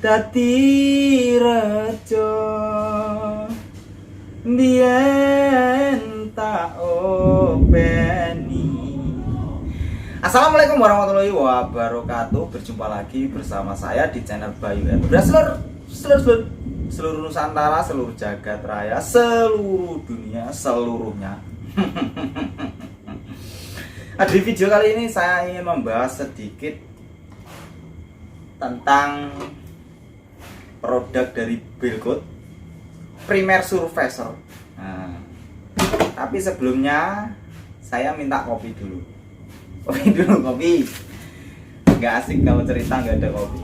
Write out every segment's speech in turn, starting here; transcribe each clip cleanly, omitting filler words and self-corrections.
dadi rejo biyen tak openi. Assalamualaikum warahmatullahi wabarakatuh. Berjumpa lagi bersama saya di channel Bayu Endra. Seluruh Nusantara, seluruh jagat raya, seluruh dunia, seluruhnya. Di video kali ini saya ingin membahas sedikit tentang produk dari Belkut, Primer Surfacer. Nah, tapi sebelumnya saya minta kopi dulu. Kopi. Nggak asik kalau cerita nggak ada kopi.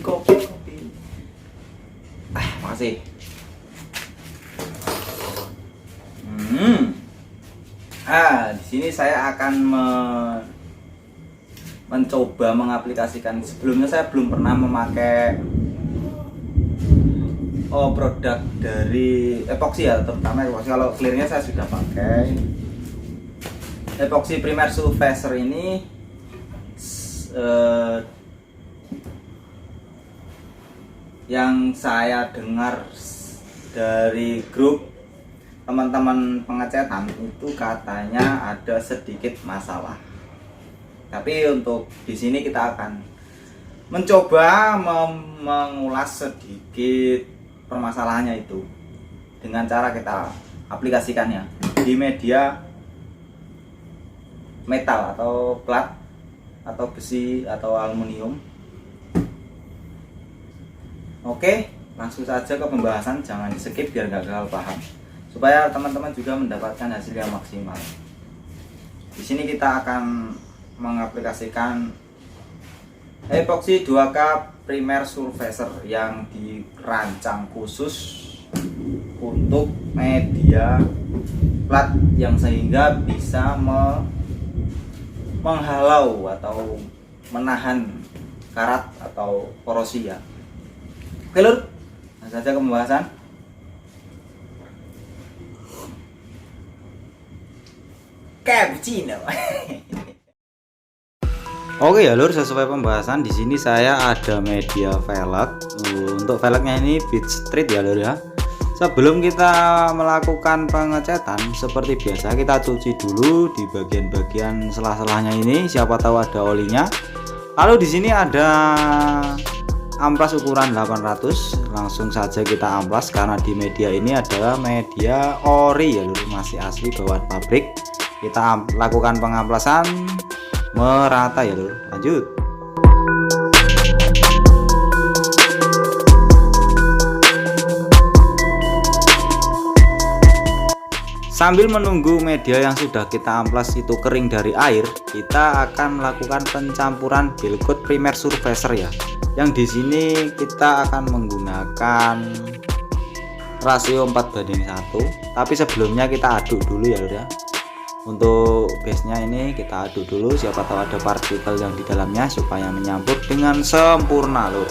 Kopi. Makasih. Di sini saya akan mencoba mengaplikasikan. Sebelumnya saya belum pernah memakai produk dari epoxy ya, terutama epoxy. Kalau clearnya saya sudah pakai epoxy Primer Surfacer ini. Yang saya dengar dari grup teman-teman pengecetan itu katanya ada sedikit masalah. Tapi untuk di sini kita akan mencoba mengulas sedikit permasalahannya itu dengan cara kita aplikasikannya di media metal atau plat atau besi atau aluminium. Oke, langsung saja ke pembahasan, jangan di skip biar gak gagal paham, supaya teman-teman juga mendapatkan hasil yang maksimal. Di sini kita akan mengaplikasikan epoxy 2K Primer Surfacer yang dirancang khusus untuk media plat yang sehingga bisa menghalau atau menahan karat atau korosi ya. Oke lur, langsung saja ke pembahasan. Cappuccino. Oke ya lur, sesuai pembahasan di sini saya ada media velg. Untuk velgnya ini Beach Street ya lur ya. Sebelum kita melakukan pengecetan seperti biasa kita cuci dulu di bagian-bagian selah-selahnya ini, siapa tahu ada olinya. Lalu di sini ada amplas ukuran 800, langsung saja kita amplas karena di media ini adalah media ori ya lur, masih asli bawaan pabrik. Kita lakukan pengamplasan merata ya lur, lanjut. Sambil menunggu media yang sudah kita amplas itu kering dari air, kita akan melakukan pencampuran Belkut Primer Surfacer ya. Yang di sini kita akan menggunakan rasio 4:1, tapi sebelumnya kita aduk dulu ya lur ya. Untuk base-nya ini kita aduk dulu, siapa tahu ada partikel yang di dalamnya supaya menyampur dengan sempurna lur.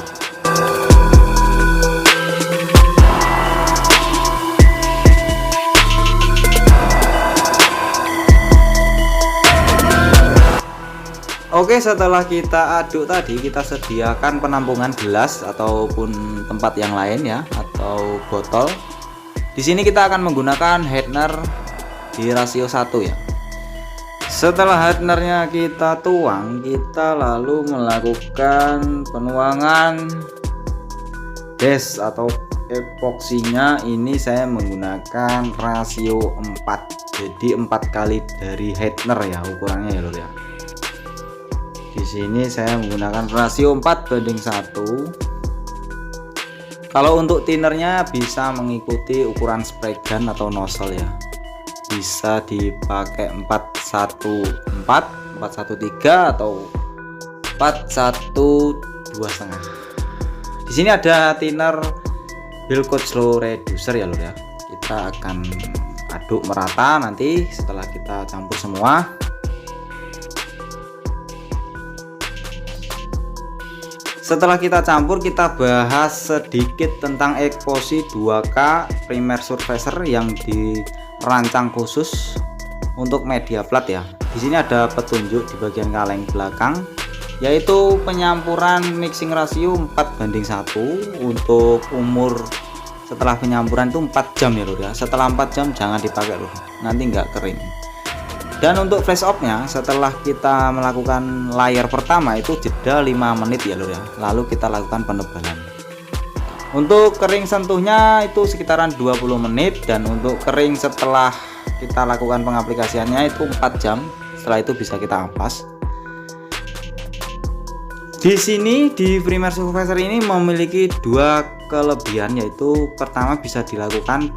Oke, setelah kita aduk tadi, kita sediakan penampungan gelas ataupun tempat yang lain ya, atau botol. Di sini kita akan menggunakan Heitner di rasio 1 ya. Setelah Heitnernya kita tuang, kita lalu melakukan penuangan base atau epoksinya. Ini saya menggunakan rasio 4, jadi 4 kali dari Heitner ya ukurannya ya lho ya. Di sini saya menggunakan rasio 4:1. Kalau untuk tinernya bisa mengikuti ukuran spray gun atau nozzle ya. Bisa dipakai 414, 413 atau 412,5. Di sini ada thinner Belkut Slow Reducer ya lur ya. Kita akan aduk merata nanti setelah kita campur semua. Setelah kita campur, kita bahas sedikit tentang epoxy 2K Primer Surfacer yang dirancang khusus untuk media plat ya. Di sini ada petunjuk di bagian kaleng belakang, yaitu penyampuran mixing rasio 4:1 untuk umur setelah penyampuran itu 4 jam ya lur ya. Setelah 4 jam jangan dipakai lur, nanti nggak kering. Dan untuk flash off nya setelah kita melakukan layar pertama itu jeda 5 menit ya lur ya, lalu kita lakukan penebalan. Untuk kering sentuhnya itu sekitaran 20 menit, dan untuk kering setelah kita lakukan pengaplikasiannya itu 4 jam. Setelah itu bisa kita ampas. Di sini di Freemair Supervisor ini memiliki dua kelebihan, yaitu pertama bisa dilakukan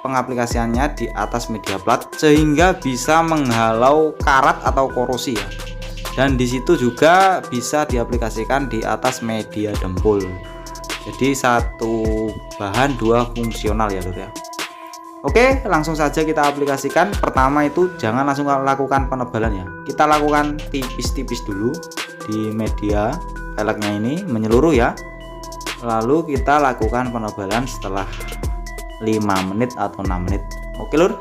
pengaplikasiannya di atas media plat sehingga bisa menghalau karat atau korosi ya. Dan di situ juga bisa diaplikasikan di atas media dempul. Jadi satu bahan dua fungsional ya lur ya. Oke, langsung saja kita aplikasikan. Pertama itu jangan langsung lakukan penebalan ya. Kita lakukan tipis-tipis dulu di media velgnya ini menyeluruh ya. Lalu kita lakukan penebalan setelah 5 menit atau 6 menit. Oke lur.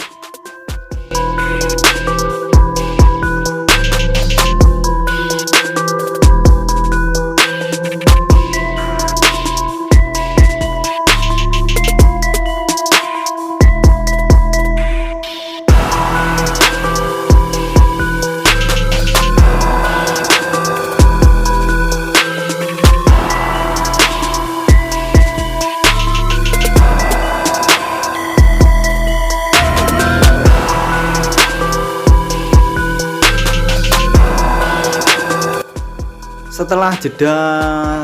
Setelah jeda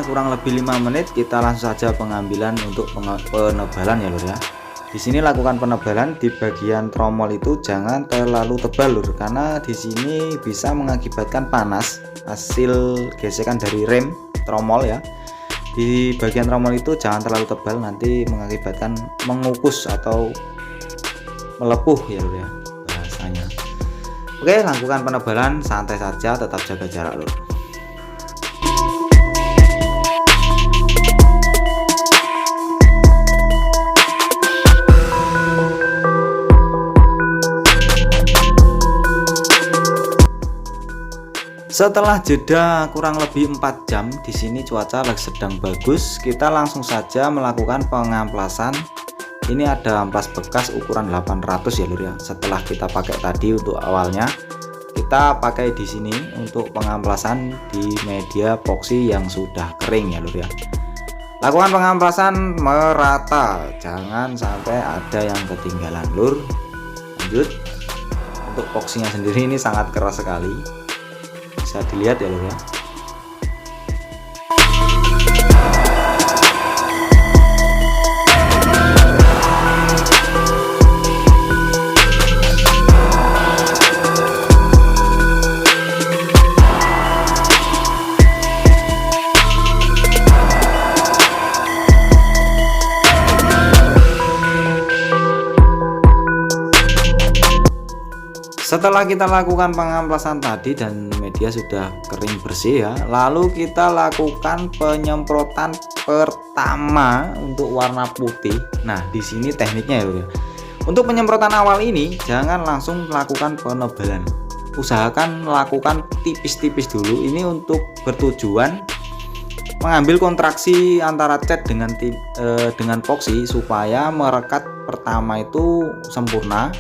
kurang lebih 5 menit, kita langsung saja pengambilan untuk penebalan ya lur ya. Di sini lakukan penebalan di bagian tromol itu jangan terlalu tebal lur, karena di sini bisa mengakibatkan panas hasil gesekan dari rem tromol ya. Di bagian tromol itu jangan terlalu tebal, nanti mengakibatkan mengukus atau melepuh ya lur ya bahasanya. Oke, lakukan penebalan santai saja, tetap jaga jarak lur. Setelah jeda kurang lebih 4 jam, di sini cuaca lagi sedang bagus, kita langsung saja melakukan pengamplasan. Ini ada amplas bekas ukuran 800 ya lur ya. Setelah kita pakai tadi untuk awalnya, kita pakai di sini untuk pengamplasan di media epoxy yang sudah kering ya lur ya. Lakukan pengamplasan merata, jangan sampai ada yang ketinggalan lur. Lanjut. Untuk epoxinya sendiri ini sangat keras sekali, bisa dilihat ya lur ya. Setelah kita lakukan pengamplasan tadi dan media sudah kering bersih ya, lalu kita lakukan penyemprotan pertama untuk warna putih. Nah, di sini tekniknya ya. Untuk penyemprotan awal ini jangan langsung melakukan penebalan. Usahakan lakukan tipis-tipis dulu. Ini untuk bertujuan mengambil kontraksi antara cat dengan epoxy supaya merekat pertama itu sempurna.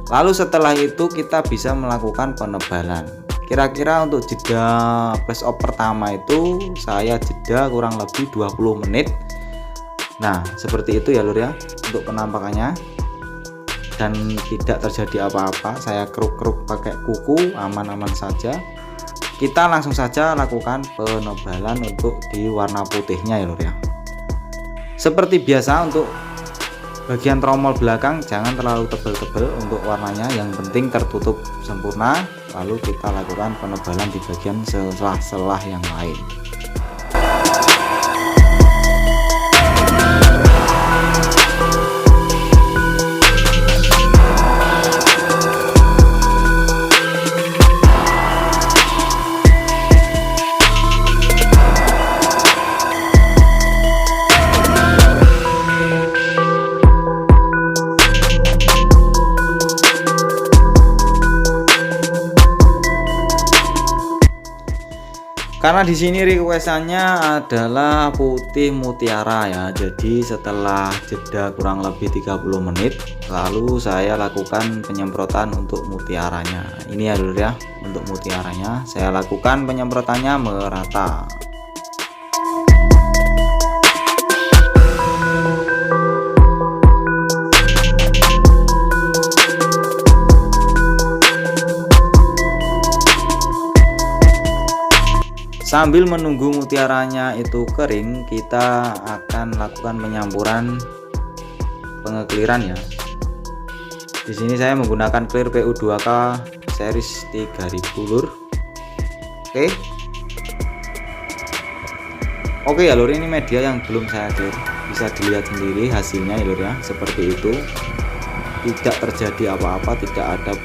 Lalu setelah itu kita bisa melakukan penebalan. Kira-kira untuk jeda flash off pertama itu saya jeda kurang lebih 20 menit. Nah, seperti itu ya lur ya untuk penampakannya. Dan tidak terjadi apa-apa, saya keruk-keruk pakai kuku, aman-aman saja. Kita langsung saja lakukan penebalan untuk di warna putihnya ya lur ya. Seperti biasa untuk bagian tromol belakang jangan terlalu tebal-tebal untuk warnanya, yang penting tertutup sempurna. Lalu kita lakukan penebalan di bagian selah-selah yang lain. Karena di sini requestannya adalah putih mutiara ya. Jadi setelah jeda kurang lebih 30 menit, lalu saya lakukan penyemprotan untuk mutiaranya. Ini ya lur ya, untuk mutiaranya saya lakukan penyemprotannya merata. Sambil menunggu mutiaranya itu kering, kita akan lakukan penyampuran pengekliran ya. Di sini saya menggunakan clear PU2K series 3000 lur. Oke ya lur, ini media yang belum saya clear. Bisa dilihat sendiri hasilnya ya lur ya, seperti itu. Tidak terjadi apa-apa, tidak ada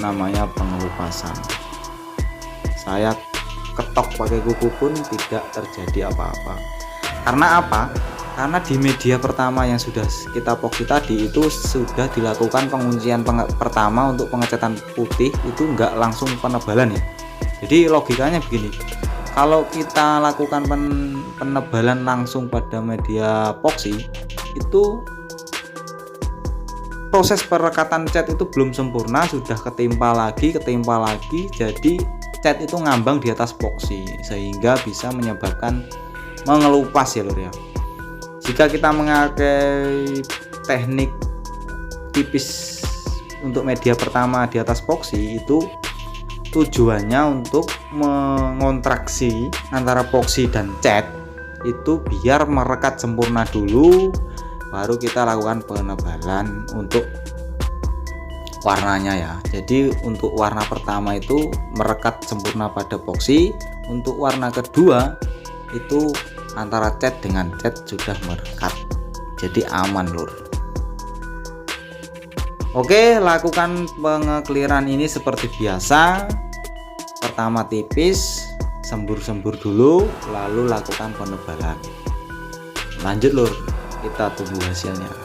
namanya pengelupasan. Saya ketok pakai kuku pun tidak terjadi apa-apa. Karena apa? Karena di media pertama yang sudah kita epoksi tadi itu sudah dilakukan penguncian pertama untuk pengecatan putih, itu enggak langsung penebalan ya. Jadi logikanya begini, kalau kita lakukan penebalan langsung pada media epoksi, itu proses perekatan cat itu belum sempurna, sudah ketimpa lagi, jadi cat itu ngambang di atas epoksi sehingga bisa menyebabkan mengelupas ya lur ya. Jika kita memakai teknik tipis untuk media pertama di atas epoksi, itu tujuannya untuk mengontraksi antara epoksi dan cat itu biar merekat sempurna dulu, baru kita lakukan penebalan untuk warnanya ya. Jadi untuk warna pertama itu merekat sempurna pada epoksi, untuk warna kedua itu antara cat dengan cat sudah merekat, jadi aman lur. Oke, lakukan pengekliran ini seperti biasa. Pertama tipis, sembur-sembur dulu, lalu lakukan penebalan. Lanjut lur, kita tunggu hasilnya.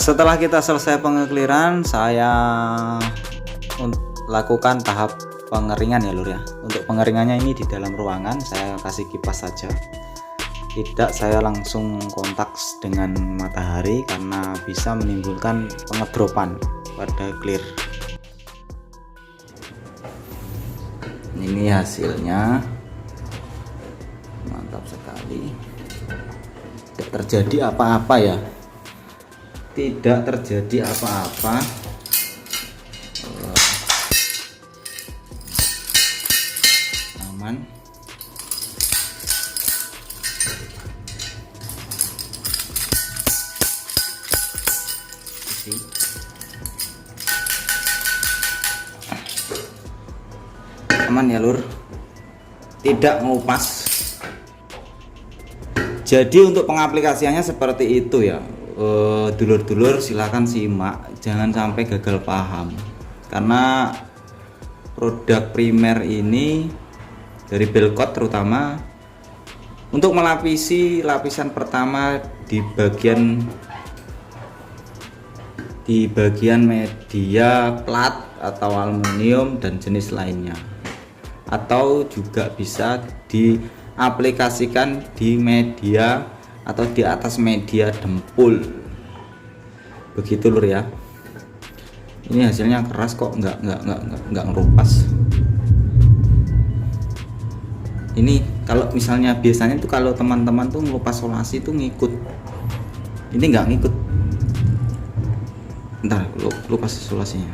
Setelah kita selesai pengekliran, saya lakukan tahap pengeringan ya lur ya. Untuk pengeringannya ini di dalam ruangan, saya kasih kipas saja. Tidak saya langsung kontak dengan matahari karena bisa menimbulkan pengedropan pada clear. Ini hasilnya, mantap sekali. Tidak terjadi apa-apa ya. Tidak terjadi apa-apa. Aman. Aman ya lur, tidak ngelupas. Jadi untuk pengaplikasiannya seperti itu ya. Dulur-dulur silakan simak, jangan sampai gagal paham, karena produk primer ini dari Belkot terutama untuk melapisi lapisan pertama di bagian media plat atau aluminium dan jenis lainnya, atau juga bisa diaplikasikan di media atau di atas media dempul, begitu lur ya. Ini hasilnya keras kok, nggak ngerupas. Ini kalau misalnya biasanya tuh kalau teman-teman tuh ngelupas solasi tuh ngikut, ini nggak ngikut. Ntar lupas solasinya.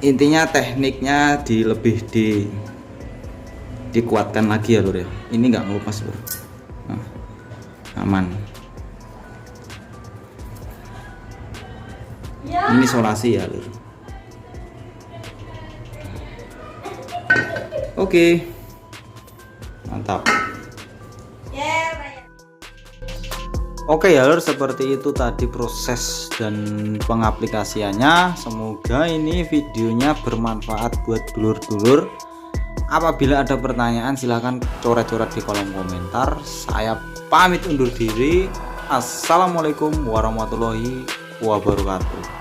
Intinya tekniknya lebih dikuatkan lagi ya lur ya. Ini nggak ngelupas lur. Nah, aman. Ya. Ini solasi ya lur. Oke. Mantap. Oke ya lur, seperti itu tadi proses dan pengaplikasiannya. Semoga ini videonya bermanfaat buat dulur-dulur. Apabila ada pertanyaan silahkan coret-coret di kolom komentar. Saya pamit undur diri. Assalamualaikum warahmatullahi wabarakatuh.